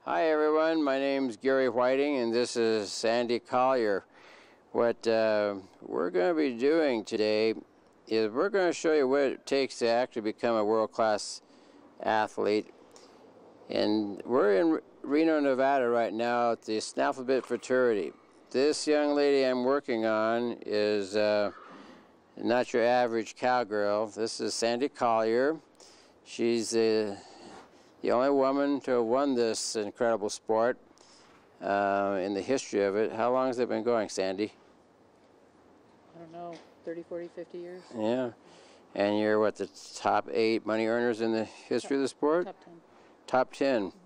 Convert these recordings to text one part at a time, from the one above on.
Hi everyone, my name's Gary Whiting and this is Sandy Collier. What we're going to be doing today is we're going to show you what it takes to actually become a world-class athlete. And we're in Reno, Nevada right now at the Snafflebit fraternity. This young lady I'm working on is not your average cowgirl. This is Sandy Collier. She's the only woman to have won this incredible sport in the history of it. How long has it been going, Sandy? I don't know, 30, 40, 50 years. Yeah. And you're, what, the top 8 money earners in the history of the sport? Top 10. Top 10. Mm-hmm.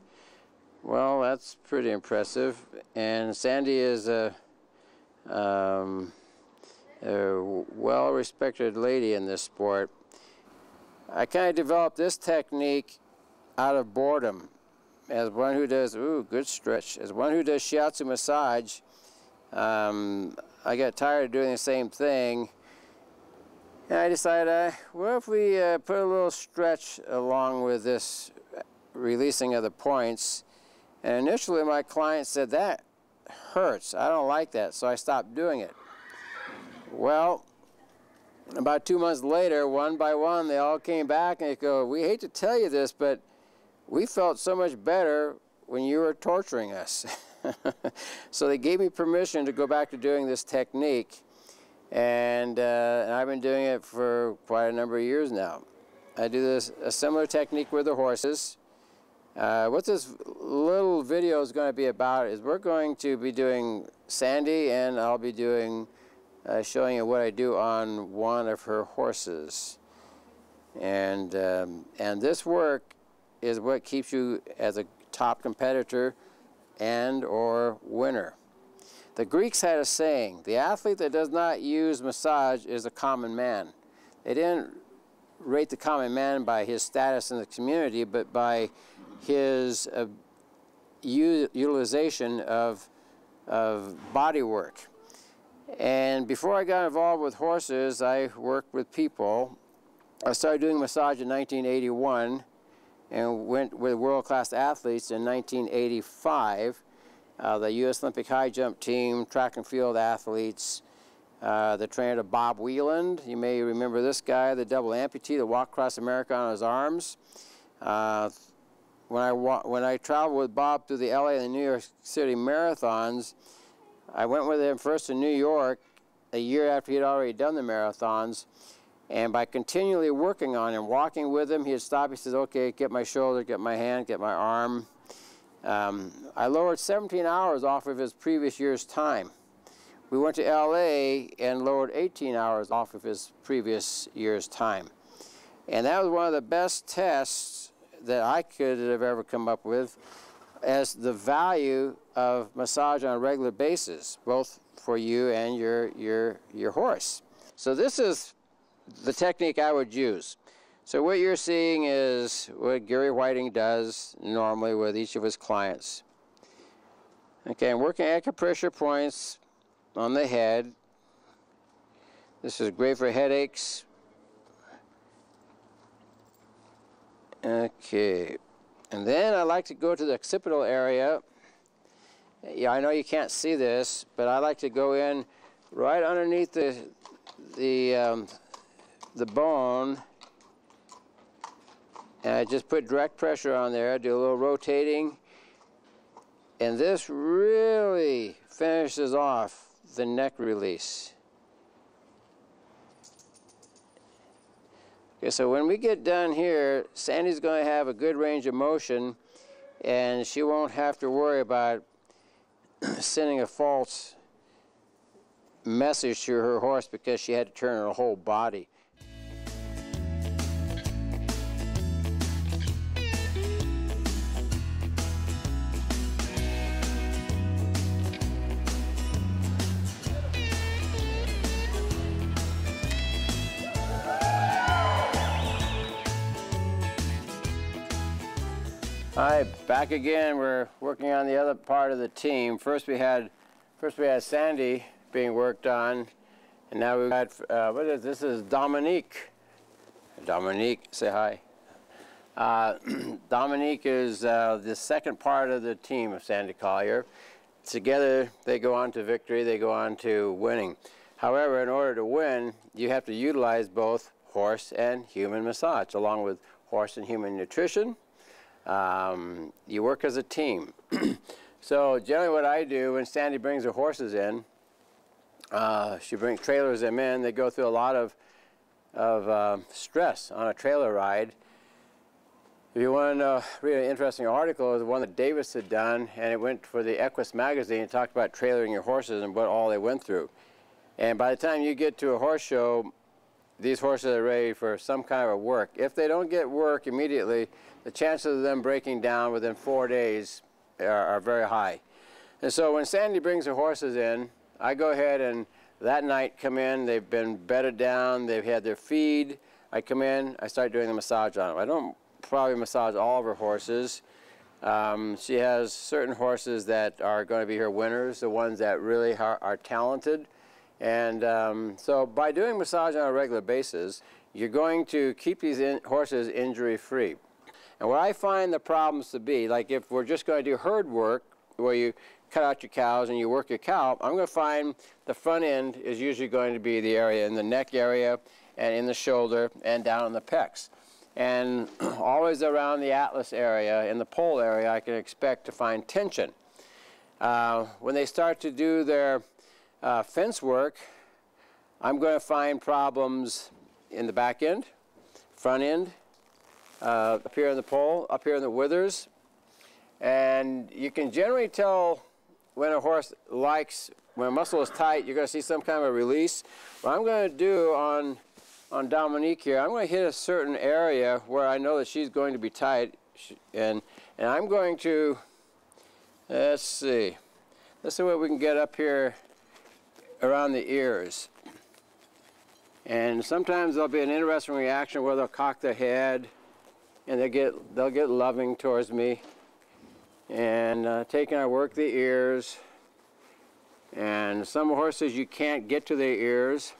Well, that's pretty impressive. And Sandy is a well-respected lady in this sport. I kind of developed this technique out of boredom. As one who does, good stretch. As one who does shiatsu massage, I got tired of doing the same thing. And I decided, what if we put a little stretch along with this releasing of the points? And initially my client said, that hurts. I don't like that. So I stopped doing it. Well, about 2 months later, one by one, they all came back and they go, we hate to tell you this, but we felt so much better when you were torturing us. So they gave me permission to go back to doing this technique, and I've been doing it for quite a number of years now. I do a similar technique with the horses. What this little video is going to be about is we're going to be doing Sandy, and I'll be doing showing you what I do on one of her horses. And this work is what keeps you as a top competitor and or winner. The Greeks had a saying, the athlete that does not use massage is a common man. They didn't rate the common man by his status in the community, but by his utilization of body work. And before I got involved with horses, I worked with people. I started doing massage in 1981 and went with world-class athletes in 1985. The U.S. Olympic high jump team, track and field athletes, the trainer Bob Wieland. You may remember this guy, the double amputee that walked across America on his arms. When I traveled with Bob through the LA and the New York City marathons, I went with him first to New York a year after he had already done the marathons. And by continually working on him, walking with him, he'd stop. He says, okay, get my shoulder, get my hand, get my arm. I lowered 17 hours off of his previous year's time. We went to LA and lowered 18 hours off of his previous year's time. And that was one of the best tests that I could have ever come up with as the value of massage on a regular basis, both for you and your horse. So this is the technique I would use. So what you're seeing is what Gary Whiting does normally with each of his clients. Okay, I'm working acupressure points on the head. This is great for headaches. Okay, and then I like to go to the occipital area. Yeah, I know you can't see this, but I like to go in right underneath the bone, and I just put direct pressure on there, do a little rotating, and this really finishes off the neck release. Okay, so when we get done here, Sandy's going to have a good range of motion, and she won't have to worry about sending a false message to her horse because she had to turn her whole body. All right, back again. We're working on the other part of the team. First we had Sandy being worked on, and now we've got this is Dominique. Dominique, say hi. Dominique is the second part of the team of Sandy Collier. Together, they go on to victory, they go on to winning. However, in order to win, you have to utilize both horse and human massage, along with horse and human nutrition. You work as a team. So generally what I do when Sandy brings her horses in, she brings trailers them in, they go through a lot of stress on a trailer ride. If you want to read an interesting article, it was one that Davis had done, and it went for the Equus magazine. It talked about trailering your horses and what all they went through. And by the time you get to a horse show, these horses are ready for some kind of work. If they don't get work immediately, the chances of them breaking down within 4 days are very high. And so when Sandy brings her horses in, I go ahead and that night come in, they've been bedded down, they've had their feed. I come in, I start doing the massage on them. I don't probably massage all of her horses. She has certain horses that are going to be her winners, the ones that really are talented. And so by doing massage on a regular basis, you're going to keep these horses injury-free. And what I find the problems to be, like if we're just going to do herd work, where you cut out your cows and you work your cow, I'm going to find the front end is usually going to be the area in the neck area and in the shoulder and down in the pecs. And always around the atlas area, in the pole area, I can expect to find tension. When they start to do their fence work, I'm going to find problems in the back end, front end, up here in the pole, up here in the withers. And you can generally tell when a horse likes, when a muscle is tight, you're going to see some kind of a release. What I'm going to do on Dominique here, I'm going to hit a certain area where I know that she's going to be tight, and I'm going to, let's see what we can get up here around the ears. And sometimes there'll be an interesting reaction where they'll cock their head and they'll get loving towards me. And I work the ears. And some horses you can't get to their ears.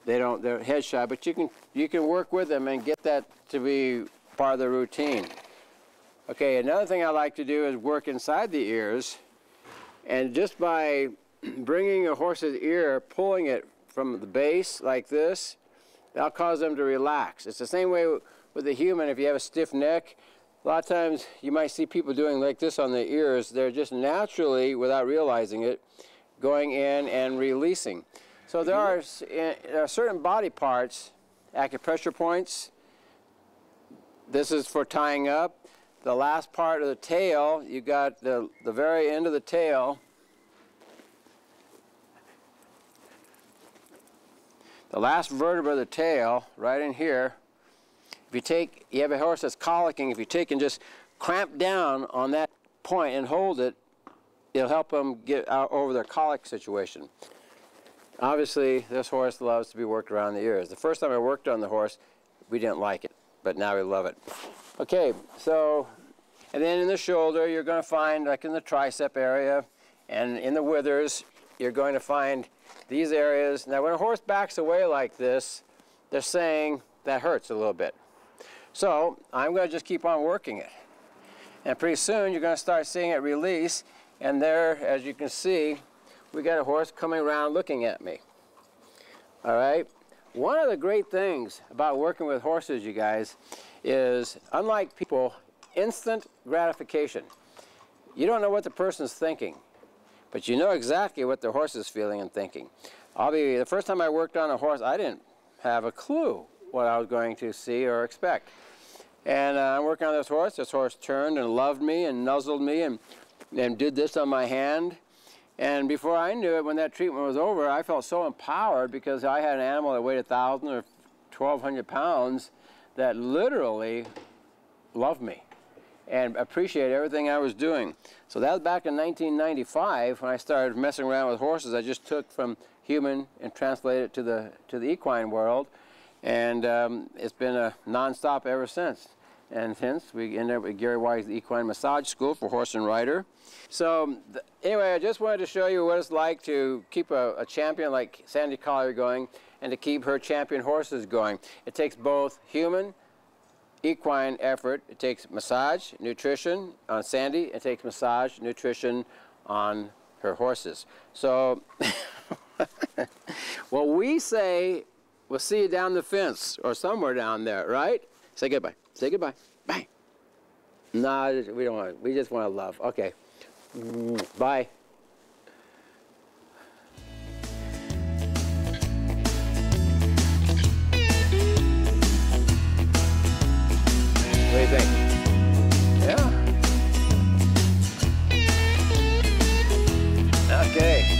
They're head shy, but you can work with them and get that to be part of the routine. Okay, another thing I like to do is work inside the ears, and just by bringing a horse's ear, pulling it from the base like this, that'll cause them to relax. It's the same way with the human. If you have a stiff neck, a lot of times you might see people doing like this on their ears. They're just naturally, without realizing it, going in and releasing. So there are certain body parts, acupressure points. This is for tying up. The last part of the tail, you got the very end of the tail. The last vertebra of the tail, right in here. If you have a horse that's colicking, if you take and just clamp down on that point and hold it, it'll help them get out over their colic situation. Obviously, this horse loves to be worked around the ears. The first time I worked on the horse, we didn't like it, but now we love it. Okay, so, and then in the shoulder, you're going to find, like in the tricep area, and in the withers, you're going to find these areas. Now, when a horse backs away like this, they're saying that hurts a little bit. So, I'm going to just keep on working it. And pretty soon, you're going to start seeing it release, and there, as you can see, we got a horse coming around looking at me. All right? One of the great things about working with horses, you guys, is unlike people, instant gratification. You don't know what the person's thinking, but you know exactly what the horse is feeling and thinking. The first time I worked on a horse, I didn't have a clue what I was going to see or expect. And I'm working on this horse. This horse turned and loved me and nuzzled me and did this on my hand. And before I knew it, when that treatment was over, I felt so empowered because I had an animal that weighed 1,000 or 1,200 pounds that literally loved me and appreciated everything I was doing. So that was back in 1995 when I started messing around with horses. I just took from human and translated it to the equine world, and it's been a non-stop ever since. And hence, we ended up at Gary Wise Equine Massage School for Horse and Rider. So, anyway, I just wanted to show you what it's like to keep a champion like Sandy Collier going and to keep her champion horses going. It takes both human equine effort. It takes massage, nutrition on Sandy. It takes massage, nutrition on her horses. So well, we say, we'll see you down the fence or somewhere down there, right? Say goodbye. Say goodbye. Bye. No, we don't want. We just want to love. Okay. Bye. What do you think? Yeah. Okay.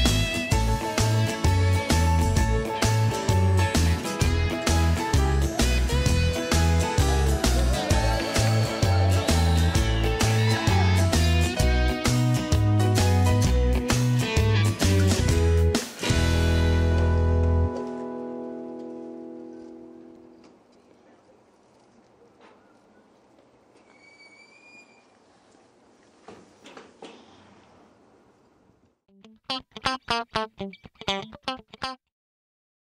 Thank you.